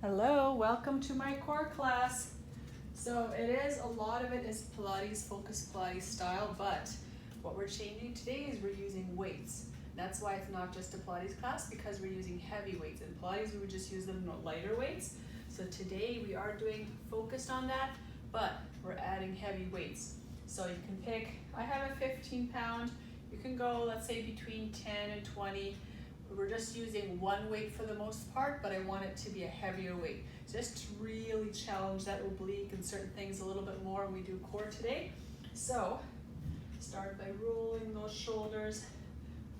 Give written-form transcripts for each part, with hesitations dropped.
Hello, welcome to my core class. So a lot of it is Pilates, focused Pilates style, but what we're changing today is we're using weights. That's why it's not just a Pilates class, because we're using heavy weights. In Pilates, we would just use them lighter weights. So today we are doing focused on that, but we're adding heavy weights. So you can pick, I have a 15-pound, you can go, let's say between 10 and 20. We're just using one weight for the most part, but I want it to be a heavier weight. Just to really challenge that oblique and certain things a little bit more when we do core today. So, start by rolling those shoulders,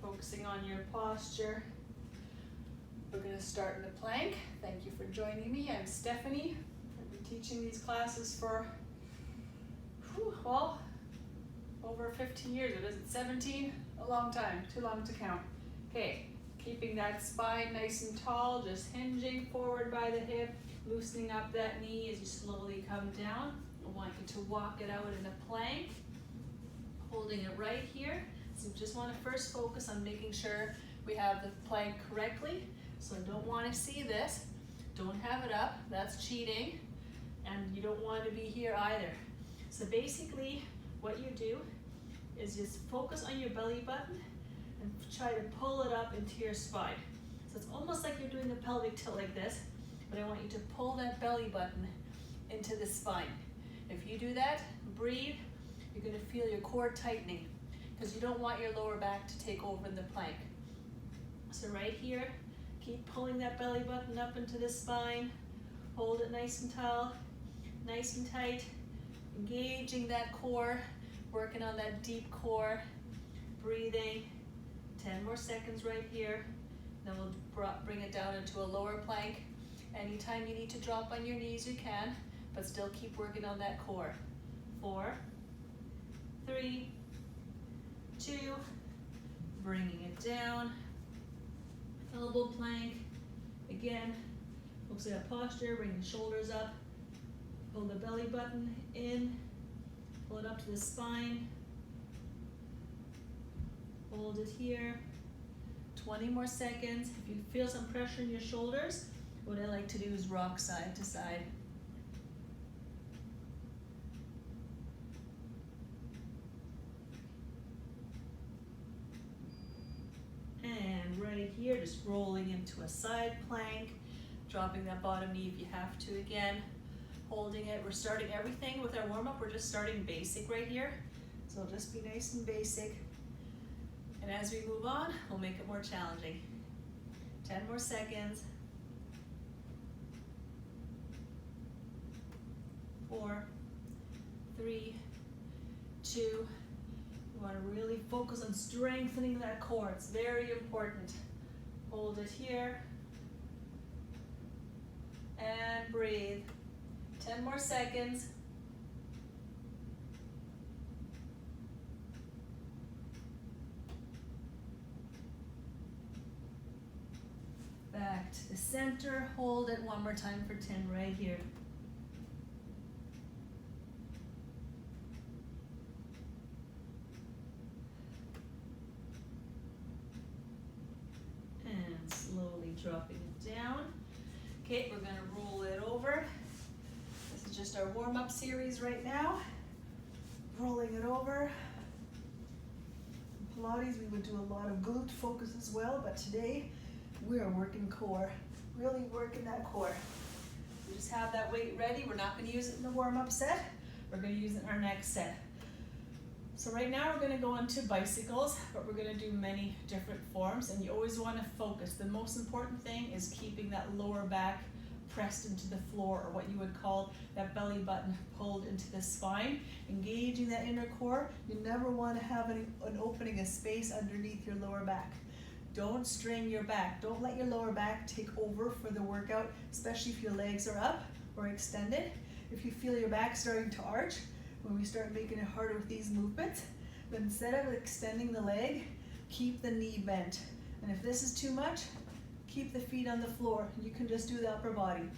focusing on your posture. We're gonna start in the plank. Thank you for joining me. I'm Stephanie. I've been teaching these classes for, over 15 years. What is it, 17? A long time, too long to count. Okay. Keeping that spine nice and tall, just hinging forward by the hip, loosening up that knee as you slowly come down. I want you to walk it out in a plank, holding it right here. So we just want to first focus on making sure we have the plank correctly. So I don't want to see this. Don't have it up, that's cheating. And you don't want to be here either. So basically what you do is just focus on your belly button and try to pull it up into your spine. So it's almost like you're doing a pelvic tilt like this, but I want you to pull that belly button into the spine. If you do that, breathe, you're gonna feel your core tightening because you don't want your lower back to take over in the plank. So right here, keep pulling that belly button up into the spine, hold it nice and tall, nice and tight, engaging that core, working on that deep core, breathing. 10 more seconds right here. Then we'll bring it down into a lower plank. Anytime you need to drop on your knees, you can, but still keep working on that core. 4, 3, 2, bringing it down. Elbow plank. Again, focus on that posture, bring the shoulders up. Pull the belly button in, pull it up to the spine. Hold it here, 20 more seconds. If you feel some pressure in your shoulders, what I like to do is rock side to side. And right here, just rolling into a side plank, dropping that bottom knee if you have to again, holding it. We're starting everything with our warm-up. We're just starting basic right here. So it'll just be nice and basic. And as we move on, we'll make it more challenging. 10 more seconds. 4, 3, 2. You want to really focus on strengthening that core. It's very important. Hold it here. And breathe. 10 more seconds. Back to the center, hold it one more time for 10 right here. And slowly dropping it down. Okay, we're gonna roll it over. This is just our warm-up series right now. Rolling it over. In Pilates, we would do a lot of glute focus as well, but today, we are working core, really working that core. We just have that weight ready. We're not going to use it in the warm-up set. We're going to use it in our next set. So right now we're going to go into bicycles, but we're going to do many different forms, and you always want to focus. The most important thing is keeping that lower back pressed into the floor, or what you would call that belly button pulled into the spine, engaging that inner core. You never want to have an opening, a space underneath your lower back. Don't strain your back. Don't let your lower back take over for the workout, especially if your legs are up or extended. If you feel your back starting to arch, when we start making it harder with these movements, but instead of extending the leg, keep the knee bent. And if this is too much, keep the feet on the floor. You can just do the upper body.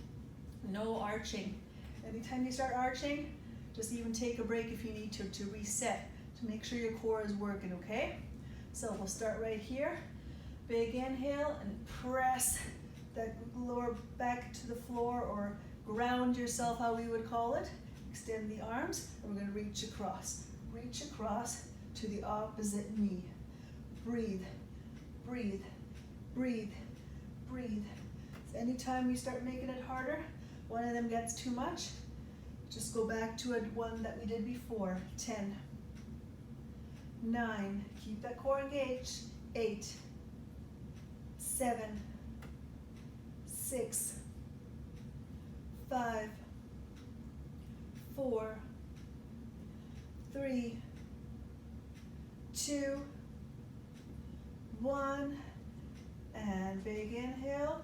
No arching. Anytime you start arching, just even take a break if you need to reset, to make sure your core is working, okay? So we'll start right here. Big inhale and press that lower back to the floor, or ground yourself, how we would call it. Extend the arms, and we're going to reach across. Reach across to the opposite knee. Breathe, breathe, breathe, breathe. So anytime we start making it harder, one of them gets too much, just go back to one that we did before. 10, 9, keep that core engaged. 8, 7, 6, 5, 4, 3, 2, 1, and big inhale.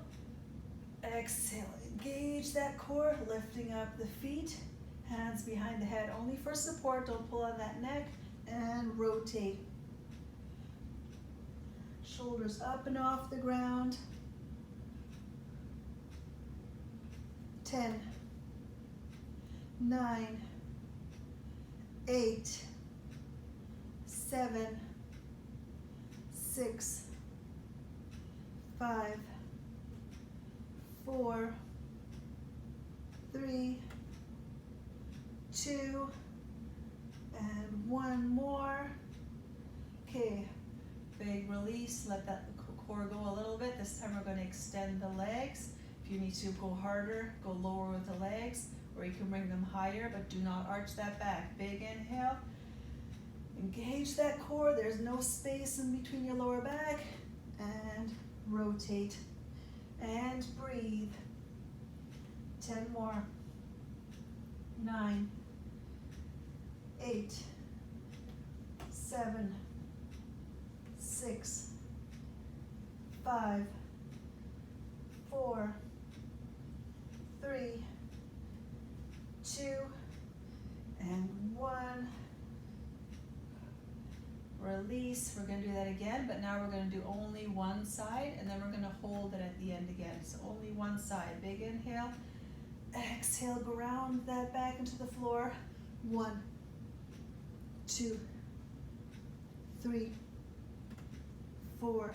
Exhale, engage that core, lifting up the feet, hands behind the head only for support, don't pull on that neck, and rotate. Shoulders up and off the ground. 10, 9, 8, 7, 6, 5, 4, 3, 2, and one more. Okay, big release, let that core go a little bit. This time we're going to extend the legs. If you need to go harder, go lower with the legs, or you can bring them higher, but do not arch that back. Big inhale, engage that core. There's no space in between your lower back, and rotate, and breathe. 10 more. 9, 8, 7, 6, 5, 4, 3, 2, and 1. Release. We're going to do that again, but now we're going to do only one side, and then we're going to hold it at the end again. So only one side. Big inhale. Exhale, ground that back into the floor. 1, 2, 3, 4,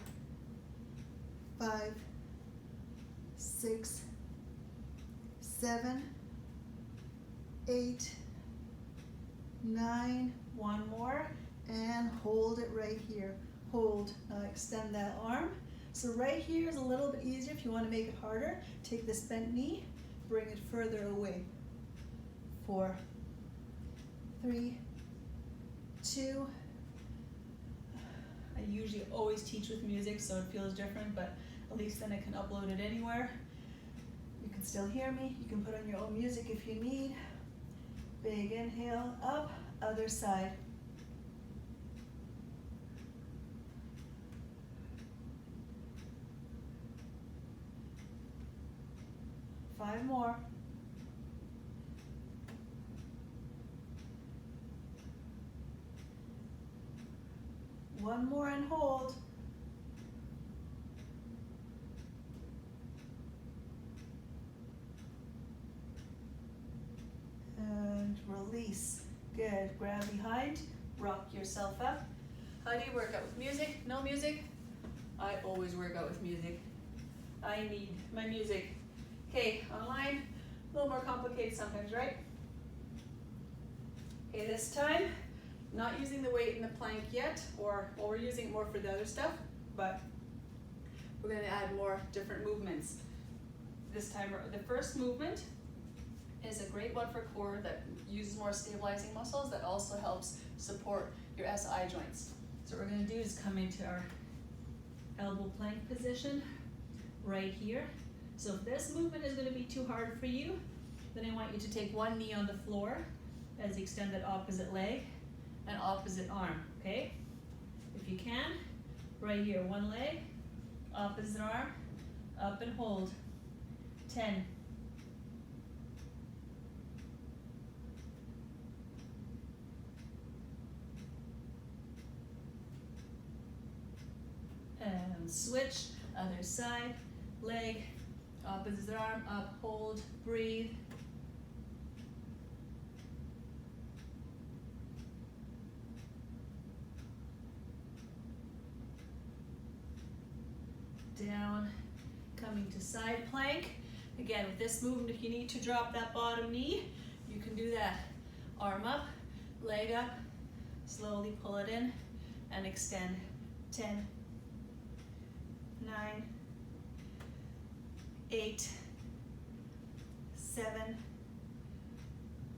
5, 6, 7, 8, 9. One more, and hold it right here. Hold. Now extend that arm. So right here is a little bit easier. If you want to make it harder, take this bent knee, bring it further away. 4, 3, 2. I usually always teach with music, so it feels different, but at least then I can upload it anywhere. You can still hear me. You can put on your own music if you need. Big inhale, up, other side. Five more. One more and hold. And release. Good. Grab behind. Rock yourself up. How do you work out with music? No music? I always work out with music. I need my music. Okay, online, a little more complicated sometimes, right? Okay, this time, not using the weight in the plank yet, or well, we're using it more for the other stuff, but we're going to add more different movements. This time, the first movement is a great one for core that uses more stabilizing muscles that also helps support your SI joints. So what we're going to do is come into our elbow plank position right here. So if this movement is going to be too hard for you, then I want you to take one knee on the floor as you extend that opposite leg and opposite arm, okay? If you can, right here, one leg, opposite arm, up and hold. 10. And switch, other side, leg, opposite arm, up, hold, breathe. Down, come coming to side plank. Again, with this movement, if you need to drop that bottom knee, you can do that. Arm up, leg up, slowly pull it in and extend. 10, 9, 8, 7,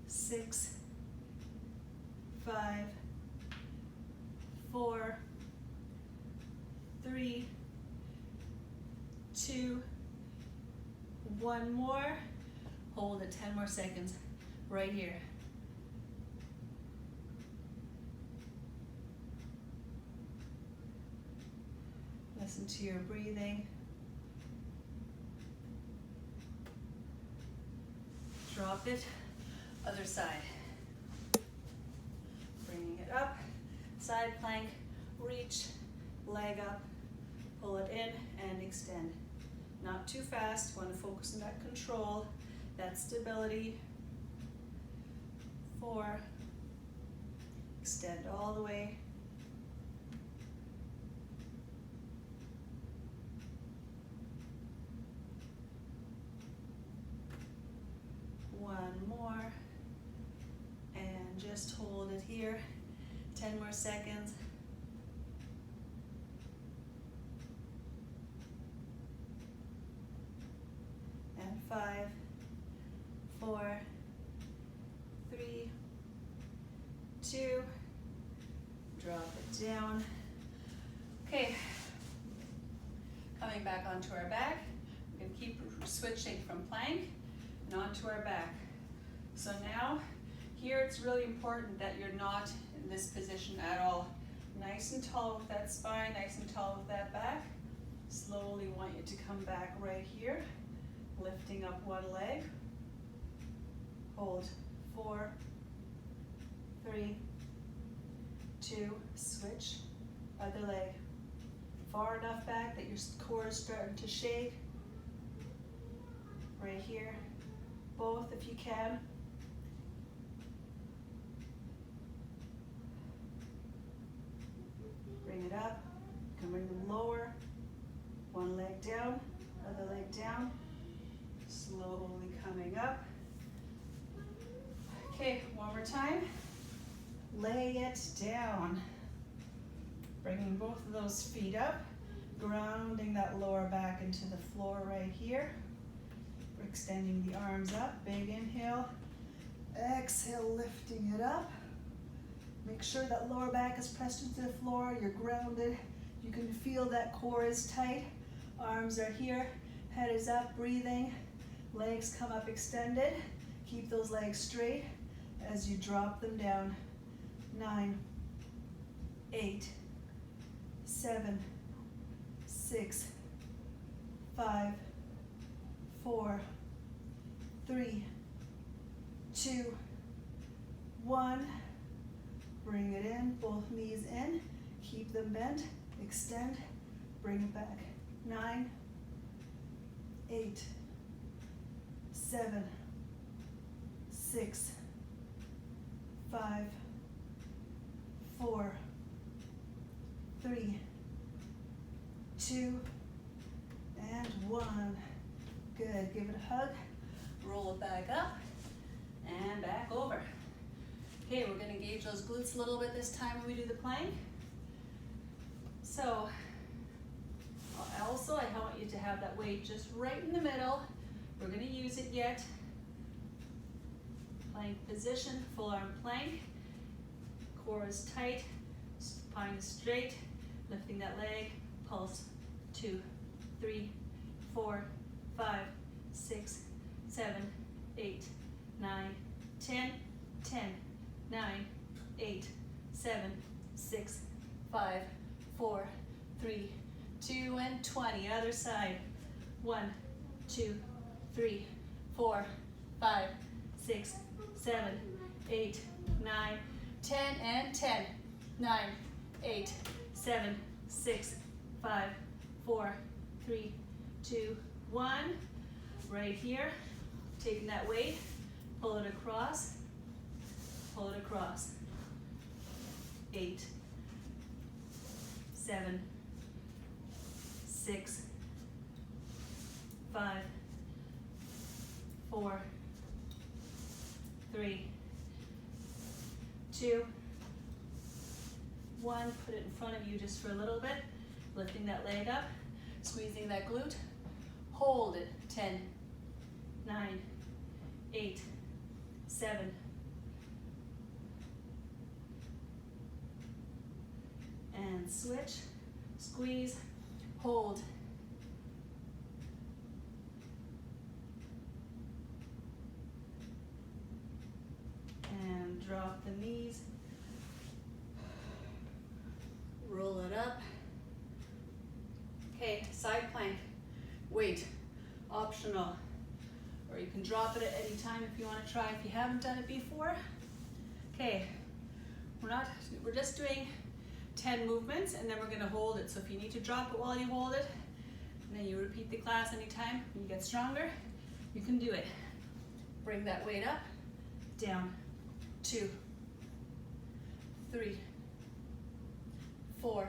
6, 5, 4, 3, 2, 1 more. Hold it 10 more seconds right here. Listen to your breathing. Drop it, other side. Bringing it up, side plank, reach, leg up, pull it in and extend. Not too fast, want to focus on that control, that stability. 4, extend all the way. 1 more, and just hold it here, 10 more seconds. And 5, 4, 3, 2, drop it down. Okay, coming back onto our back, we're going to keep switching from plank and onto our back. So now, here it's really important that you're not in this position at all. Nice and tall with that spine, nice and tall with that back. Slowly want you to come back right here, lifting up one leg. Hold. 4, 3, 2, switch, other leg. Far enough back that your core is starting to shake. Right here. Both if you can. Bring it up. You can bring them lower. One leg down, other leg down. Slowly coming up. Okay, one more time. Lay it down. Bringing both of those feet up. Grounding that lower back into the floor right here. Extending the arms up, big inhale, exhale, lifting it up. Make sure that lower back is pressed into the floor, you're grounded. You can feel that core is tight. Arms are here, head is up, breathing. Legs come up extended. Keep those legs straight as you drop them down. 9, 8, 7, 6, 5, 4, 3, 2, 1. Bring it in, both knees in. Keep them bent, extend, bring it back. 9, 8, 7, 6, 5, 4, 3, 2, and 1. Good, give it a hug, roll it back up, and back over. Okay, we're gonna engage those glutes a little bit this time when we do the plank. So, also I want you to have that weight just right in the middle. We're gonna use it yet. Plank position, full arm plank. Core is tight, spine is straight. Lifting that leg, pulse. 2, 3, 4, 5, 6, 7, 8, 9, 10, 10, 9, 8, 7, 6, 5, 4, 3, 2, and 20. Other side. 1, 2, 3, 4, 5, 6, 7, 8, 9, 10, and 10. 9, 8, 7, 6, 5, 4, 3, 2, 1. Right here, taking that weight, pull it across, pull it across. 8, 7, 6, 5, 4, 3, 2, 1. Put it in front of you just for a little bit, lifting that leg up, squeezing that glute. Hold it. 10, 9, 8, 7, and switch, squeeze, hold. And drop the knees. Roll it up. Okay, side plank. Weight, optional. Or you can drop it at any time if you want to try, if you haven't done it before. Okay, we're just doing 10 movements, and then we're going to hold it. So if you need to drop it while you hold it, and then you repeat the class anytime you get stronger, you can do it. Bring that weight up, down, 2, 3, 4,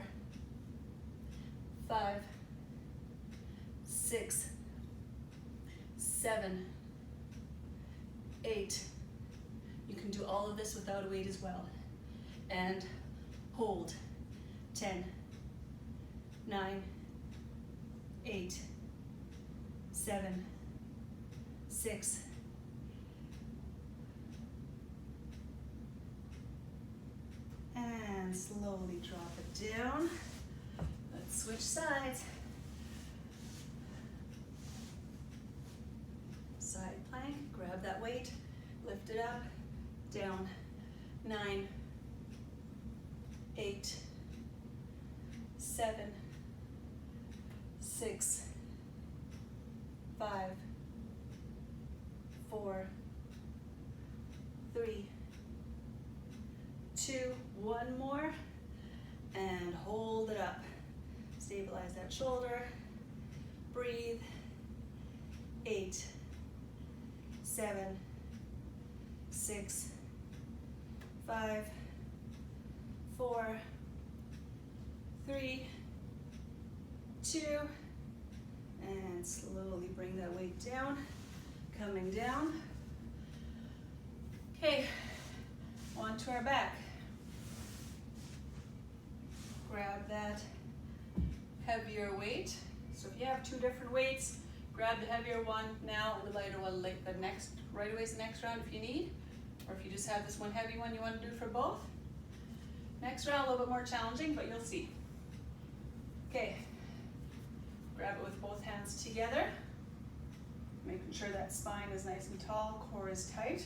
5, 6, 7, 8. You can do all of this without a weight as well. And hold. 10, 9, 8, 7, 6, and slowly drop it down. Let's switch sides. Side plank, grab that weight, lift it up, down, 9, 8, 7, 6, 5, 4, 3, 2, one more, and hold it up. Stabilize that shoulder, breathe, 8, 7, 6, 5, 4, 3, 2, and slowly bring that weight down, coming down. Okay, onto our back. Grab that heavier weight. So if you have 2 different weights, grab the heavier one now, and the lighter one like the next, right away is the next round if you need, or if you just have this one heavy one you want to do for both. Next round a little bit more challenging, but you'll see. Okay, grab it with both hands together, making sure that spine is nice and tall, core is tight,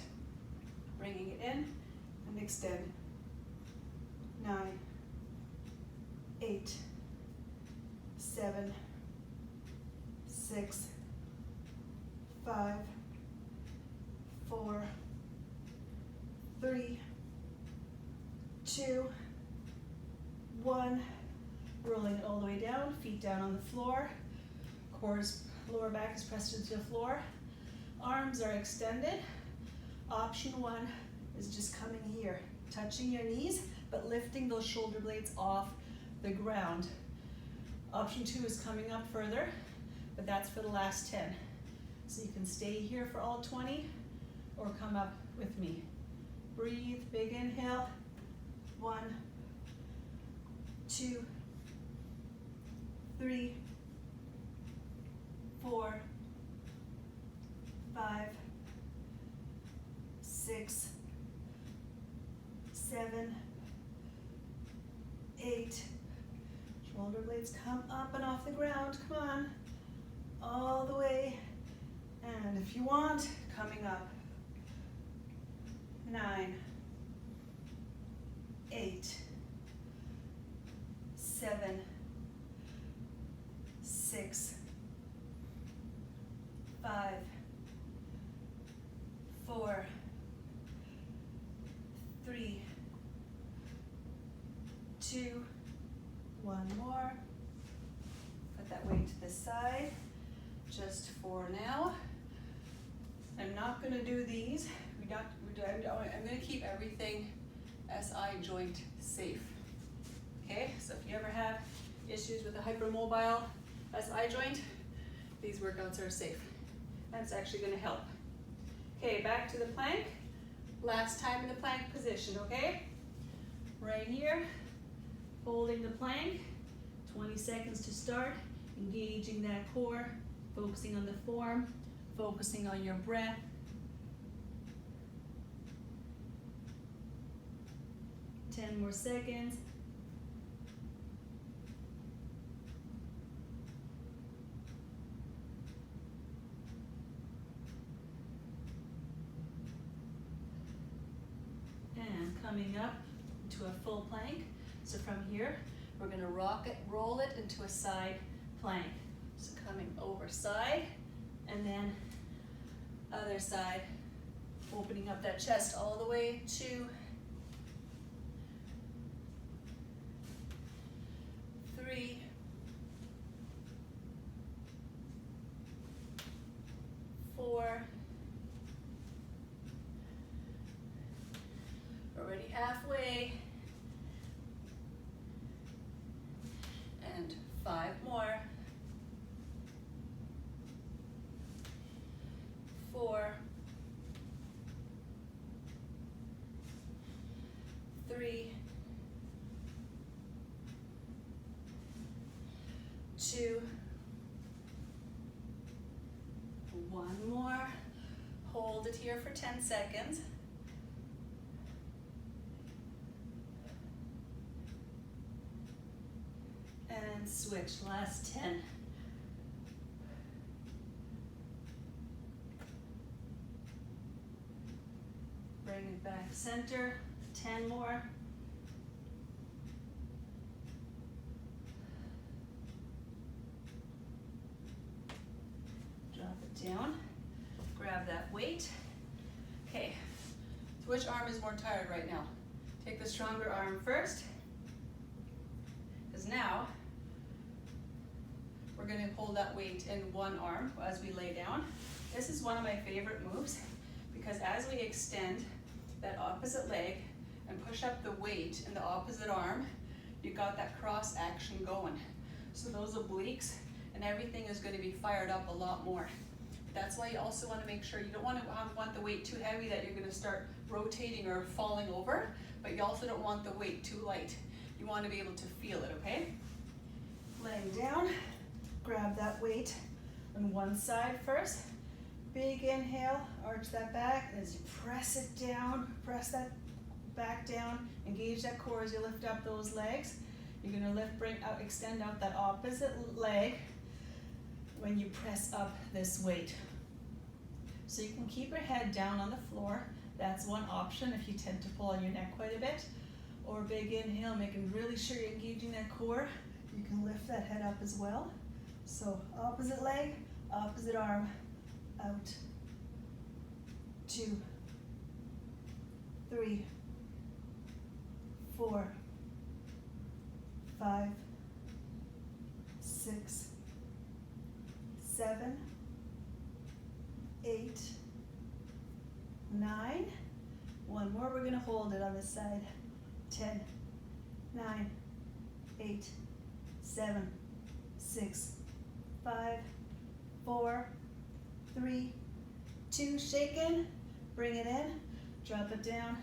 bringing it in and extend. 9, 8, 7, 6, 5, 4, 3, 2, 1. Rolling it all the way down, feet down on the floor. Lower back is pressed into the floor. Arms are extended. Option 1 is just coming here, touching your knees, but lifting those shoulder blades off the ground. Option 2 is coming up further, but that's for the last 10. So you can stay here for all 20 or come up with me. Breathe, big inhale. 1, 2, 3, 4, 5, 6, 7, 8. Shoulder blades come up and off the ground. Come on. All the way. And if you want, coming up. 9, 8, 7, 6, 5, 4, 3, 2, one more. Put that weight to the side, just for now. I'm not going to do these. I'm going to keep everything SI joint safe. Okay, so if you ever have issues with a hypermobile SI joint, these workouts are safe. That's actually gonna help. Okay, back to the plank. Last time in the plank position, okay? Right here, holding the plank, 20 seconds to start, engaging that core, focusing on the form, focusing on your breath. Ten more seconds. And coming up to a full plank. So from here, we're gonna roll it into a side plank. So coming over side, and then other side, opening up that chest all the way to 3, 4, already halfway, and 5 more, 4, 3, 2, 1 more. Hold it here for 10 seconds. And switch, last 10. Bring it back center, 10 more. Drop it down, grab that weight. Okay, so which arm is more tired right now? Take the stronger arm first, because now we're gonna hold that weight in one arm as we lay down. This is one of my favorite moves, because as we extend that opposite leg and push up the weight in the opposite arm, you got that cross action going. So those obliques and everything is going to be fired up a lot more. That's why you also want to make sure you don't want the weight too heavy that you're going to start rotating or falling over, but you also don't want the weight too light. You want to be able to feel it, okay? Laying down, grab that weight on one side first. Big inhale, arch that back, and as you press it down, press that back down, engage that core as you lift up those legs. You're gonna extend out that opposite leg when you press up this weight. So you can keep your head down on the floor. That's one option if you tend to pull on your neck quite a bit. Or big inhale, making really sure you're engaging that core. You can lift that head up as well. So opposite leg, opposite arm, out, 2, 3, 4, 5, 6, 7, 8, 9. One more, we're going to hold it on this side. 10, 9, 8, 7, 6, 5, 4, 3, 2, shaken, bring it in, drop it down,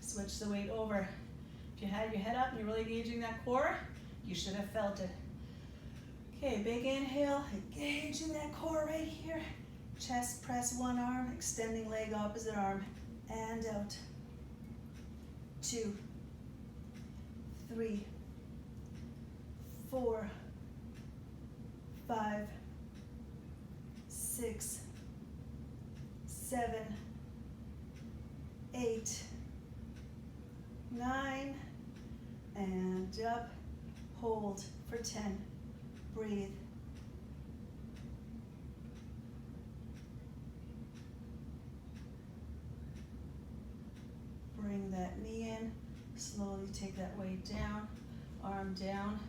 switch the weight over. If you had your head up and you're really engaging that core, you should have felt it. Okay, big inhale, engaging that core right here. Chest press one arm, extending leg opposite arm, and out. 2, 3, 4, 5, 6, 7, 8, 9, and up, hold for 10, breathe. Bring that knee in, slowly take that weight down, arm down,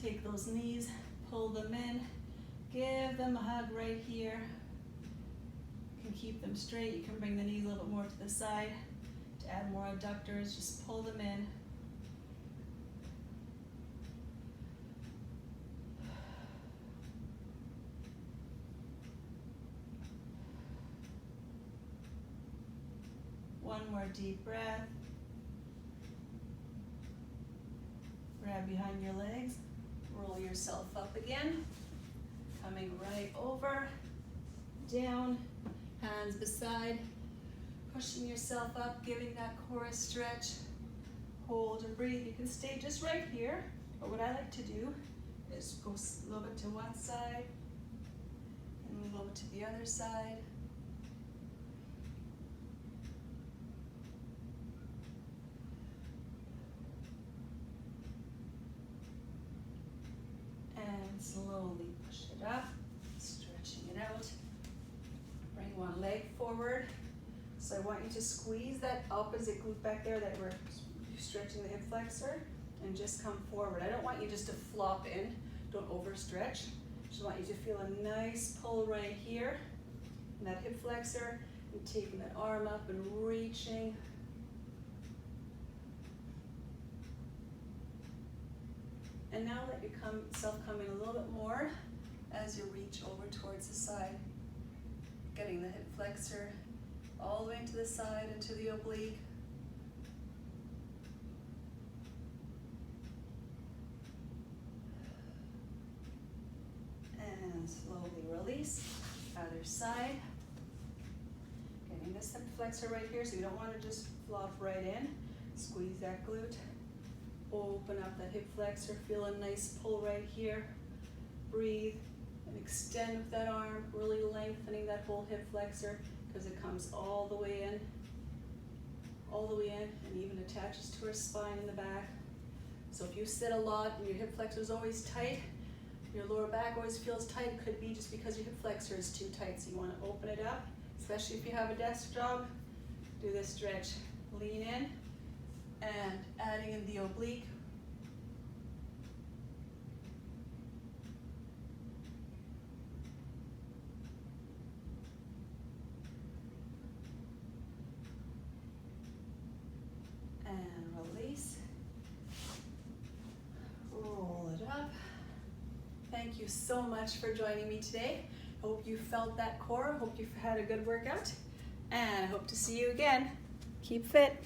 take those knees, pull them in, give them a hug right here. You can keep them straight, you can bring the knees a little bit more to the side. To add more adductors, just pull them in. one more deep breath. Grab behind your legs, roll yourself up again, coming right over, down, hands beside, pushing yourself up, giving that core a stretch. Hold and breathe. You can stay just right here, but what I like to do is go a little bit to one side and move over to the other side. And slowly push it up, stretching it out. Bring one leg forward. So I want you to squeeze that opposite glute back there that we're stretching the hip flexor, and just come forward. I don't want you just to flop in. Don't overstretch. Just want you to feel a nice pull right here in that hip flexor, and taking that arm up and reaching. And now let yourself come in a little bit more as you reach over towards the side. Getting the hip flexor all the way into the side, into the oblique. And slowly release, other side. Getting this hip flexor right here, so you don't want to just flop right in. Squeeze that glute. Open up that hip flexor, feel a nice pull right here. Breathe and extend with that arm, really lengthening that whole hip flexor because it comes all the way in, and even attaches to our spine in the back. So if you sit a lot and your hip flexor is always tight, your lower back always feels tight, it could be just because your hip flexor is too tight. So you want to open it up, especially if you have a desk job. Do this stretch. Lean in and adding in the oblique. And release. Roll it up. Thank you so much for joining me today. Hope you felt that core. Hope you've had a good workout. And I hope to see you again. Keep fit.